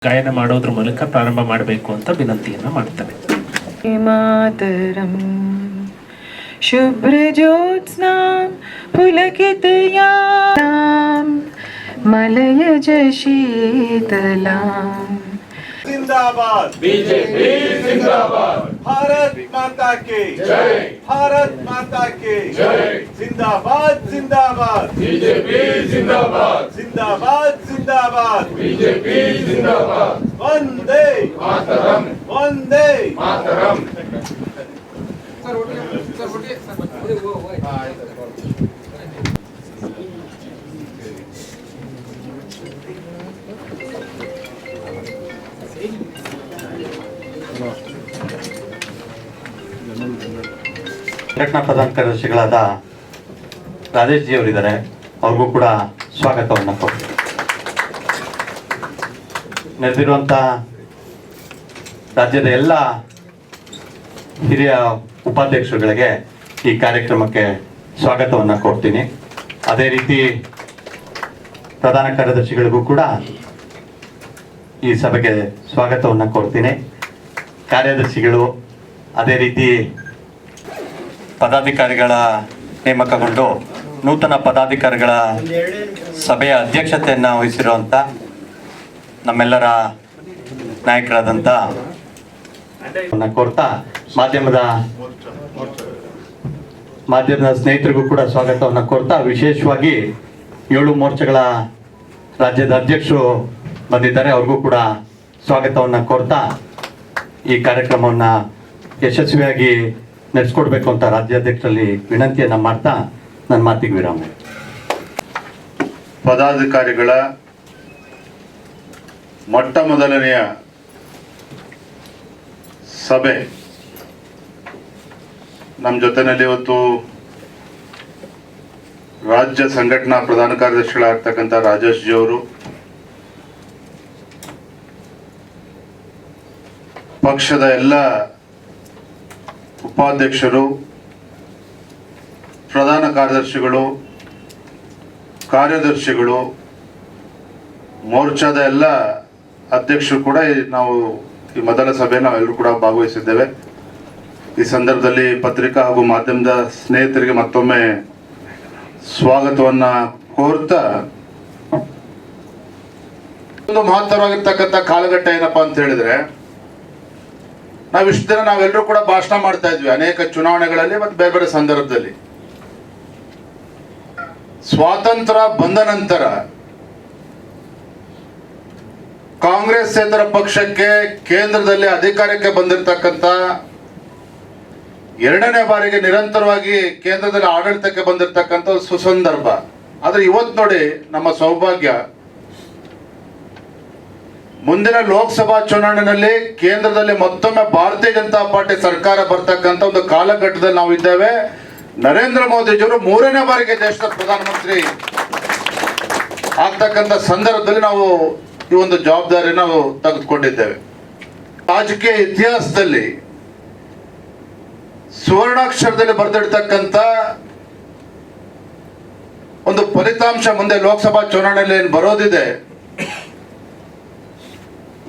ಗಾಯನ ಮಾಡೋದ್ರ ಮೂಲಕ ಪ್ರಾರಂಭ ಮಾಡಬೇಕು ಅಂತ ವಿನಂತಿಯನ್ನ ಮಾಡ್ತೇನೆ. ಮಾತರಂ ಶುಭ್ರ ಜ್ಯೋತ್ಸ್ನಾ ಪುಲಕಿತಯಾಂ ಮಲಯಜ ಶೀತಲಾಂ. जिंदाबाद बीजेपी जिंदाबाद. भारत माता की जय. भारत माता की जय. जिंदाबाद जिंदाबाद बीजेपी जिंदाबाद. जिंदाबाद जिंदाबाद बीजेपी जिंदाबाद. वंदे मातरम वंदे मातरम. ಸಂಘಟನಾ ಪ್ರಧಾನ ಕಾರ್ಯದರ್ಶಿಗಳಾದ ರಾಜೇಶ್ ಜಿ ಅವರಿದ್ದಾರೆ, ಅವ್ರಿಗೂ ಕೂಡ ಸ್ವಾಗತವನ್ನು ಕೊಡ್ತೀನಿ. ನೆರೆದಿರುವಂಥ ರಾಜ್ಯದ ಎಲ್ಲ ಹಿರಿಯ ಉಪಾಧ್ಯಕ್ಷರುಗಳಿಗೆ ಈ ಕಾರ್ಯಕ್ರಮಕ್ಕೆ ಸ್ವಾಗತವನ್ನು ಕೊಡ್ತೀನಿ. ಅದೇ ರೀತಿ ಪ್ರಧಾನ ಕಾರ್ಯದರ್ಶಿಗಳಿಗೂ ಕೂಡ ಈ ಸಭೆಗೆ ಸ್ವಾಗತವನ್ನು ಕೊಡ್ತೀನಿ. ಕಾರ್ಯದರ್ಶಿಗಳು ಅದೇ ರೀತಿ ಪದಾಧಿಕಾರಿಗಳ ನೇಮಕಗೊಂಡು ನೂತನ ಪದಾಧಿಕಾರಿಗಳ ಸಭೆಯ ಅಧ್ಯಕ್ಷತೆಯನ್ನು ವಹಿಸಿರುವಂಥ ನಮ್ಮೆಲ್ಲರ ನಾಯಕರಾದಂಥ ಕೋರ್ತಾ ಮಾಧ್ಯಮದ ಸ್ನೇಹಿತರಿಗೂ ಕೂಡ ಸ್ವಾಗತವನ್ನು ಕೋರ್ತಾ, ವಿಶೇಷವಾಗಿ 7 ಮೋರ್ಚಾಗಳ ರಾಜ್ಯದ ಅಧ್ಯಕ್ಷರು ಬಂದಿದ್ದಾರೆ, ಅವ್ರಿಗೂ ಕೂಡ ಸ್ವಾಗತವನ್ನು ಕೋರ್ತಾ ಈ ಕಾರ್ಯಕ್ರಮವನ್ನು ಯಶಸ್ವಿಯಾಗಿ ನಡೆಸ್ಕೊಡ್ಬೇಕು ಅಂತ ರಾಜ್ಯಾಧ್ಯಕ್ಷರಲ್ಲಿ ವಿನಂತಿಯನ್ನ ಮಾಡ್ತಾ ನನ್ನ ಮಾತಿಗೆ ವಿರಾಮ. ಪದಾಧಿಕಾರಿಗಳ ಮೊಟ್ಟ ಮೊದಲನೆಯ ಸಭೆ ನಮ್ಮ ಜೊತೆಯಲ್ಲಿ ಇವತ್ತು ರಾಜ್ಯ ಸಂಘಟನಾ ಪ್ರಧಾನ ಕಾರ್ಯದರ್ಶಿಗಳಾಗ್ತಕ್ಕಂಥ ರಾಜೇಶ್ ಜಿ ಅವರು, ಪಕ್ಷದ ಎಲ್ಲ ಉಪಾಧ್ಯಕ್ಷರು, ಪ್ರಧಾನ ಕಾರ್ಯದರ್ಶಿಗಳು, ಕಾರ್ಯದರ್ಶಿಗಳು, ಮೋರ್ಚಾದ ಎಲ್ಲ ಅಧ್ಯಕ್ಷರು ಕೂಡ ನಾವು ಈ ಮೊದಲ ಸಭೆಯನ್ನು ನಾವೆಲ್ಲರೂ ಕೂಡ ಭಾಗವಹಿಸಿದ್ದೇವೆ. ಈ ಸಂದರ್ಭದಲ್ಲಿ ಪತ್ರಿಕಾ ಹಾಗೂ ಮಾಧ್ಯಮದ ಸ್ನೇಹಿತರಿಗೆ ಮತ್ತೊಮ್ಮೆ ಸ್ವಾಗತವನ್ನ ಕೋರ್ತಾ, ಒಂದು ಮಹತ್ತರವಾಗಿರ್ತಕ್ಕಂಥ ಕಾಲಘಟ್ಟ ಏನಪ್ಪಾ ಅಂತ ಹೇಳಿದ್ರೆ, ಇಷ್ಟು ದಿನ ನಾವೆಲ್ಲರೂ ಕೂಡ ಭಾಷಣ ಮಾಡ್ತಾ ಇದ್ವಿ ಅನೇಕ ಚುನಾವಣೆಗಳಲ್ಲಿ ಮತ್ತು ಬೇರೆ ಬೇರೆ ಸಂದರ್ಭದಲ್ಲಿ. ಸ್ವಾತಂತ್ರ್ಯ ಬಂದ ನಂತರ ಕಾಂಗ್ರೆಸ್ಸೇತರ ಪಕ್ಷಕ್ಕೆ ಕೇಂದ್ರದಲ್ಲಿ ಅಧಿಕಾರಕ್ಕೆ ಬಂದಿರತಕ್ಕಂಥ 2ನೇ ಬಾರಿಗೆ ನಿರಂತರವಾಗಿ ಕೇಂದ್ರದಲ್ಲಿ ಆಡಳಿತಕ್ಕೆ ಬಂದಿರತಕ್ಕಂಥ ಸುಸಂದರ್ಭ. ಆದ್ರೆ ಇವತ್ತು ನೋಡಿ ನಮ್ಮ ಸೌಭಾಗ್ಯ, ಮುಂದಿನ ಲೋಕಸಭಾ ಚುನಾವಣೆಯಲ್ಲಿ ಕೇಂದ್ರದಲ್ಲಿ ಮತ್ತೊಮ್ಮೆ ಭಾರತೀಯ ಜನತಾ ಪಾರ್ಟಿ ಸರ್ಕಾರ ಬರ್ತಕ್ಕಂಥ ಒಂದು ಕಾಲಘಟ್ಟದಲ್ಲಿ ನಾವು ಇದ್ದೇವೆ. ನರೇಂದ್ರ ಮೋದಿಜಿಯವರು 3ನೇ ಬಾರಿಗೆ ದೇಶದ ಪ್ರಧಾನಮಂತ್ರಿ ಆಗ್ತಕ್ಕಂಥ ಸಂದರ್ಭದಲ್ಲಿ ನಾವು ಈ ಒಂದು ಜವಾಬ್ದಾರಿ ನಾವು ತೆಗೆದುಕೊಂಡಿದ್ದೇವೆ. ರಾಜಕೀಯ ಇತಿಹಾಸದಲ್ಲಿ ಸುವರ್ಣಾಕ್ಷರದಲ್ಲಿ ಬರೆದಿಡ್ತಕ್ಕಂಥ ಒಂದು ಫಲಿತಾಂಶ ಮುಂದೆ ಲೋಕಸಭಾ ಚುನಾವಣೆಯಲ್ಲಿ ಏನು ಬರೋದಿದೆ.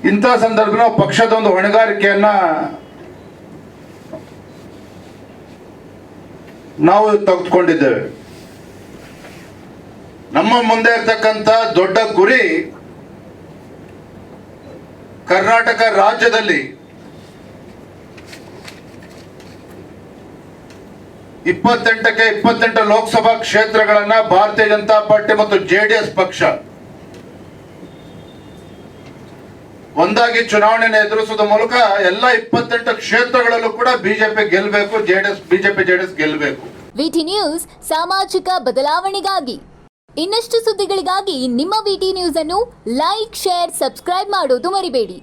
ಇಂಥ ಸಂದರ್ಭ ನಾವು ಪಕ್ಷದ ಒಂದು ಹೊಣೆಗಾರಿಕೆಯನ್ನ ನಾವು ತೆಗೆದುಕೊಂಡಿದ್ದೇವೆ. ನಮ್ಮ ಮುಂದೆ ಇರ್ತಕ್ಕಂಥ ದೊಡ್ಡ ಗುರಿ, ಕರ್ನಾಟಕ ರಾಜ್ಯದಲ್ಲಿ 28ಕ್ಕೆ 28 ಲೋಕಸಭಾ ಕ್ಷೇತ್ರಗಳನ್ನ ಭಾರತೀಯ ಜನತಾ ಪಾರ್ಟಿ ಮತ್ತು JDS ಪಕ್ಷ ಒಂದಾಗಿ ಚುನಾವಣೆಯನ್ನು ಎದುರಿಸುವುದರ ಮೂಲಕ ಎಲ್ಲ 28 ಕ್ಷೇತ್ರಗಳಲ್ಲೂ ಕೂಡ ಬಿಜೆಪಿ ಗೆಲ್ಲಬೇಕು, ಬಿಜೆಪಿ JDS ಗೆಲ್ಲಬೇಕು. ವಿಟಿ ನ್ಯೂಸ್ ಸಾಮಾಜಿಕ ಬದಲಾವಣೆಗಾಗಿ. ಇನ್ನಷ್ಟು ಸುದ್ದಿಗಳಿಗಾಗಿ ನಿಮ್ಮ ವಿಟಿ ನ್ಯೂಸ್ ಅನ್ನು ಲೈಕ್, ಶೇರ್, ಸಬ್ಸ್ಕ್ರೈಬ್ ಮಾಡೋದು ಮರಿಬೇಡಿ.